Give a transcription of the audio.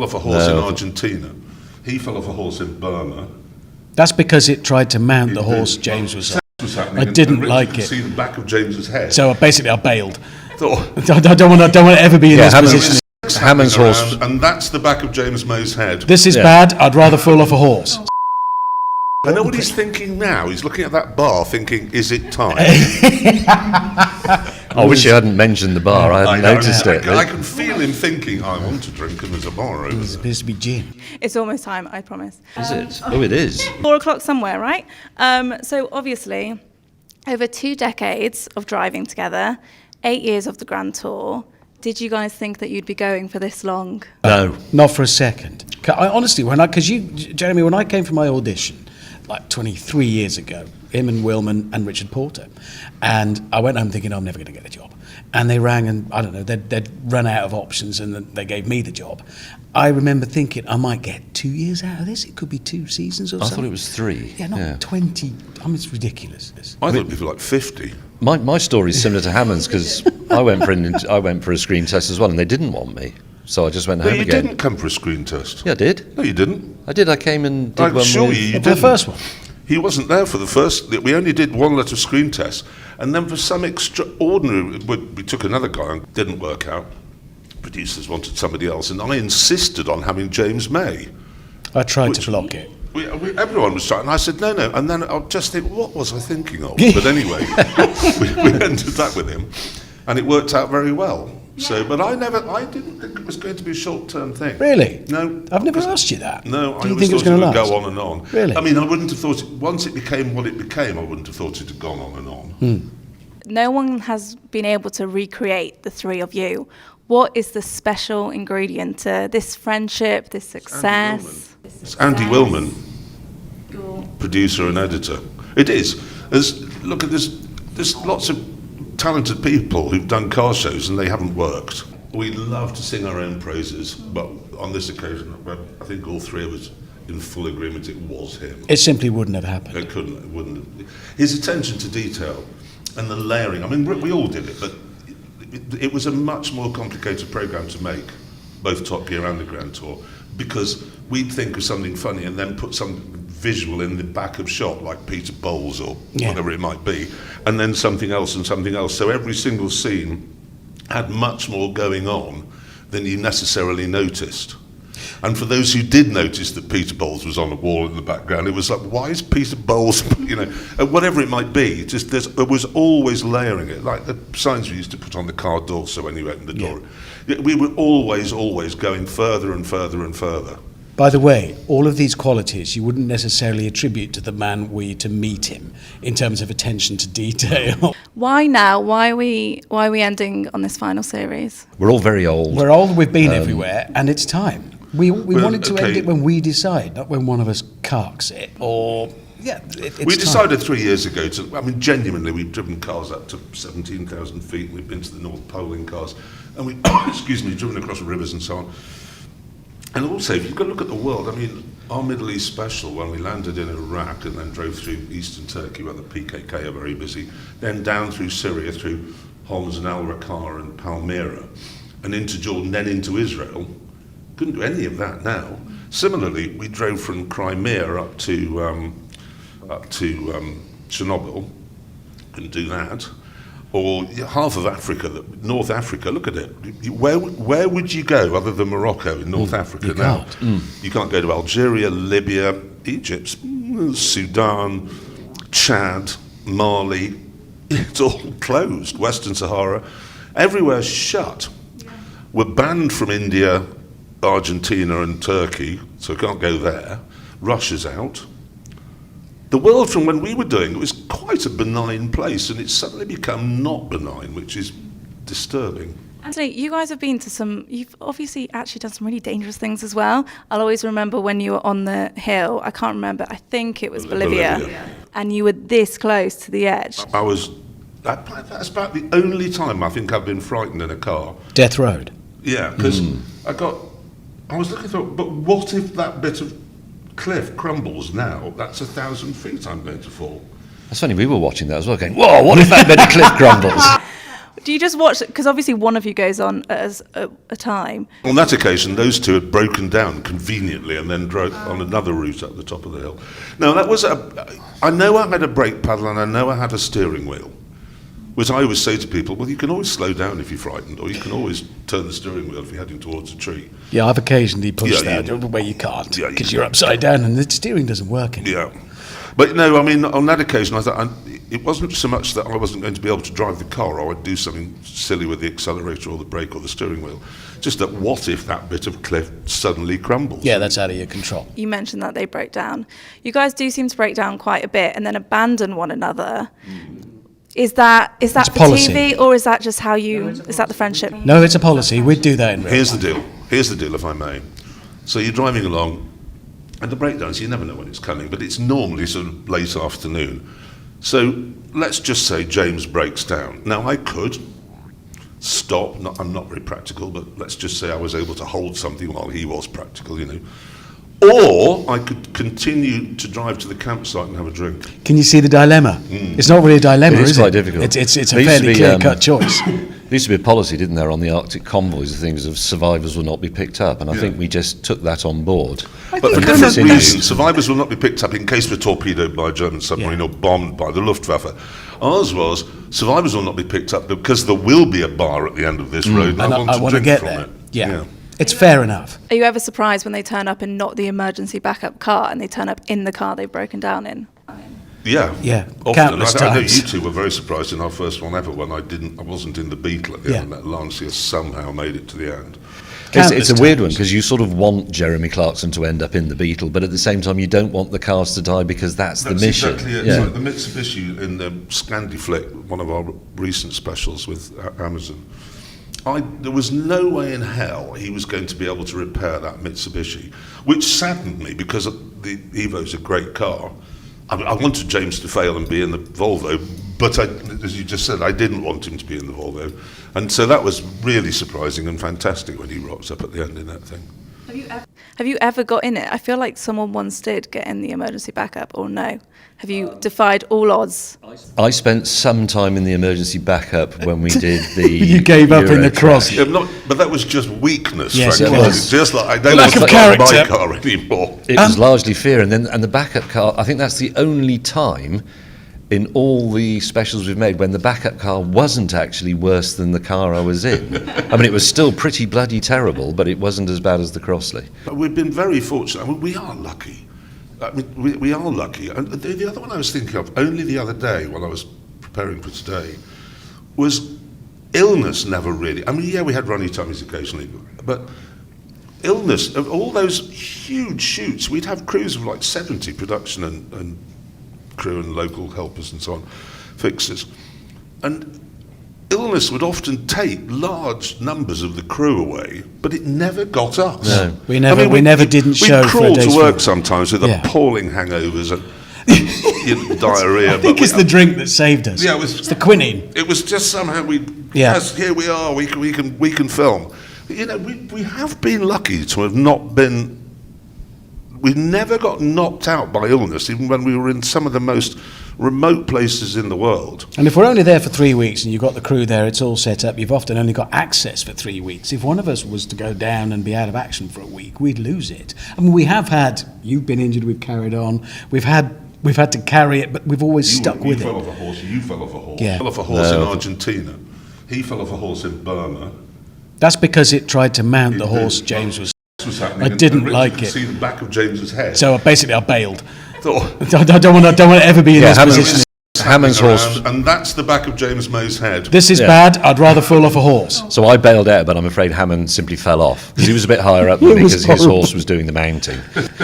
fell off a horse in Argentina. He fell off a horse in Burma. That's because it tried to mount the horse James was on. I didn't like it. See the back of James's head. So basically, I bailed. I don't want to ever be in this position. Hammond's horse, and that's the back of James May's head. This is bad. I'd rather fall off a horse. I know what he's thinking now. He's looking at that bar, thinking, "Is it time?" I wish you hadn't mentioned the bar. I hadn't noticed it. I can feel him thinking, "I want to drink, and there's a bar over there." It appears to be gin. It's almost time, I promise. Is it? Oh, it is. 4 o'clock somewhere, right? So obviously, over 2 decades of driving together, 8 years of the Grand Tour. Did you guys think that you'd be going for this long? No, not for a second. Honestly, Jeremy, when I came for my audition, like 23 years ago, him and Wilman and Richard Porter, and I went home thinking I'm never going to get a job. And they rang, and I don't know, they'd run out of options, and they gave me the job. I remember thinking I might get 2 years out of this. It could be 2 seasons or something. I thought it was 3. Yeah, not 20. I mean, it's ridiculous. I thought it'd be like 50. My story is similar to Hammond's because I went for a screen test as well, and they didn't want me, so I just went home again. You didn't come for a screen test. Yeah, I did. No, you didn't. I did. I came and did one. Sure, you did the first one. He wasn't there for the first. We only did 1 letter screen test, and then for some extraordinary, we took another guy and didn't work out. Producers wanted somebody else, and I insisted on having James May. I tried to block it. Everyone was trying, and I said no, and then I'll just think, what was I thinking of? But anyway, we ended up with him, and it worked out very well. So, but I didn't think it was going to be a short-term thing. Really? No. I've never asked you that. No, Do I you always think it was thought going to would last? go on and on. Really? I mean, I wouldn't have thought once it became what it became, I wouldn't have thought it had gone on and on. No one has been able to recreate the 3 of you. What is the special ingredient to this friendship, this success? It's Andy Wilman, producer and editor. It is. There's lots of talented people who've done car shows and they haven't worked. We love to sing our own praises, but on this occasion, I think all 3 of us in full agreement it was him. It simply wouldn't have happened. It wouldn't. His attention to detail and the layering. I mean, we all did it, but it was a much more complicated programme to make, both Top Gear and the Grand Tour, because we'd think of something funny and then put some visual in the back of shot, like Peter Bowles or whatever it might be, and then something else and something else. So every single scene had much more going on than you necessarily noticed. And for those who did notice that Peter Bowles was on a wall in the background, it was like, why is Peter Bowles, whatever it might be, it was always layering it, like the signs we used to put on the car door, so when you opened the door, we were always going further and further and further. By the way, all of these qualities you wouldn't necessarily attribute to the man were you to meet him in terms of attention to detail. Why now? Why are we ending on this final series? We're all very old. We're old, we've been everywhere, and it's time. We wanted to end it when we decide, not when one of us carks it, or... it's we decided 3 years ago genuinely, we've driven cars up to 17,000 feet, we've been to the North Pole in cars, and we've driven across rivers and so on. And also, if you've got to look at the world, our Middle East special, when we landed in Iraq and then drove through eastern Turkey, where the PKK are very busy, then down through Syria, through Homs and Al-Raqqa and Palmyra, and into Jordan, then into Israel, couldn't do any of that now. Similarly, we drove from Crimea up to Chernobyl, couldn't do that. Or half of Africa, North Africa, look at it. Where would you go other than Morocco in North Africa now? You can't go to Algeria, Libya, Egypt, Sudan, Chad, Mali. It's all closed. Western Sahara. Everywhere's shut. We're banned from India, Argentina and Turkey, so we can't go there. Russia's out. The world from when we were doing it was quite a benign place, and it's suddenly become not benign, which is disturbing. Anthony, you guys have been to you've obviously actually done some really dangerous things as well. I'll always remember when you were on the hill, I can't remember, I think it was Bolivia. And you were this close to the edge. That's about the only time I think I've been frightened in a car. Death Road. Yeah, because I was looking through, but what if that bit of cliff crumbles now? That's 1,000 feet I'm going to fall. That's funny, we were watching that as well, going, whoa, what if that bit of cliff crumbles? Do you just watch? Because obviously one of you goes on as a time. On that occasion, those two had broken down conveniently and then drove on another route up the top of the hill. Now, I know I had a brake paddle and I know I had a steering wheel, which I always say to people, well, you can always slow down if you're frightened, or you can always turn the steering wheel if you're heading towards a tree. Yeah, I've occasionally pushed Yeah, that where you can't, Yeah, you because you're can't. upside down and the steering doesn't work anymore. Yeah. But no, I mean, on that occasion, I thought it wasn't so much that I wasn't going to be able to drive the car, or I'd do something silly with the accelerator or the brake or the steering wheel. Just that what if that bit of cliff suddenly crumbles? Yeah, that's out of your control. You mentioned that they broke down. You guys do seem to break down quite a bit and then abandon one another. Is that for policy. TV, or is that just how you? Is that the friendship? No, it's a policy. We'd do that in real Here's life. the deal. Here's the deal, if I may. So you're driving along, and the breakdowns, you never know when it's coming, but it's normally sort of late afternoon. So let's just say James breaks down. Now, I could stop. I'm not very practical, but let's just say I was able to hold something while he was practical, you know. Or I could continue to drive to the campsite and have a drink. Can you see the dilemma? It's not really a dilemma, It is is quite difficult. It's a There used to fairly be, clear-cut choice. There used to be a policy, didn't there, on the Arctic convoys, the things of survivors will not be picked up, and I think we just took that on board. But for think different that's- reasons, survivors will not be picked up in case we're torpedoed by a German submarine or bombed by the Luftwaffe. Ours was, survivors will not be picked up because there will be a bar at the end of this road, and I want to to drink get from there. it. Yeah. It's fair enough. Are you ever surprised when they turn up and not the emergency backup car, and they turn up in the car they've broken down in? Yeah. Yeah, Often. countless I know times. you two were very surprised in our first one ever when I wasn't in the Beetle at the Yeah. end, and that Lancia somehow made it to the end. It's a weird one, times. because you sort of want Jeremy Clarkson to end up in the Beetle, but at the same time you don't want the cars to die, because that's the mission. Exactly it. Yeah. It's like the Mitsubishi in the Scandi Flick, one of our recent specials with Amazon. There was no way in hell he was going to be able to repair that Mitsubishi, which saddened me because the Evo's a great car. I wanted James to fail and be in the Volvo, but as you just said, I didn't want him to be in the Volvo. And so that was really surprising and fantastic when he rocks up at the end in that thing. Have you ever got in it? I feel like someone once did get in the emergency backup, or no? Have you defied all odds? I spent some time in the emergency backup when we did the You gave up in the Eurotrack. cross. Yeah, but that was just weakness, Yes, frankly. it was. Just like I don't Lack want of to drive my character. car anymore. It was largely fear, and the backup car, I think that's the only time in all the specials we've made when the backup car wasn't actually worse than the car I was in. I mean, it was still pretty bloody terrible, but it wasn't as bad as the Crossley. But we've been very fortunate. I mean, we are lucky. I mean, we are lucky. And the other one I was thinking of, only the other day when I was preparing for today, was illness never really. I mean, yeah, we had runny tummies occasionally, but illness, of all those huge shoots, we'd have crews of like 70 production and crew and local helpers and so on, fixers. And illness would often take large numbers of the crew away, but it never got us. No. We never didn't show We for a crawled day's to work film. sometimes with Yeah. appalling hangovers and diarrhea. I think it's the drink that saved us. Yeah, it was- it's the quinine. It was just somehow Yeah. yes, here we are. We can film. You know, we have been lucky to have not been. We never got knocked out by illness, even when we were in some of the most remote places in the world. And if we're only there for 3 weeks and you've got the crew there, it's all set up, you've often only got access for 3 weeks. If one of us was to go down and be out of action for a week, we'd lose it. I mean, we have had, you've been injured, we've carried on, we've had to carry it, but we've always stuck with You it. fell off a horse. You fell off a horse. Yeah. You fell off a horse No. in Argentina. He fell off a horse in Burma. That's because it tried to mount the It horse did. James was. This was happening. I and didn't Richard like could it. see the back of James's head. So basically I bailed. Thought, I don't want to ever be in this Hammond's- position. Hammond's horse. and that's the back of James May's head. This is Yeah. bad, I'd rather fall off a horse. So I bailed out, but I'm afraid Hammond simply fell off, because he was a bit higher up It than me, was because his horrible. horse was doing the mounting.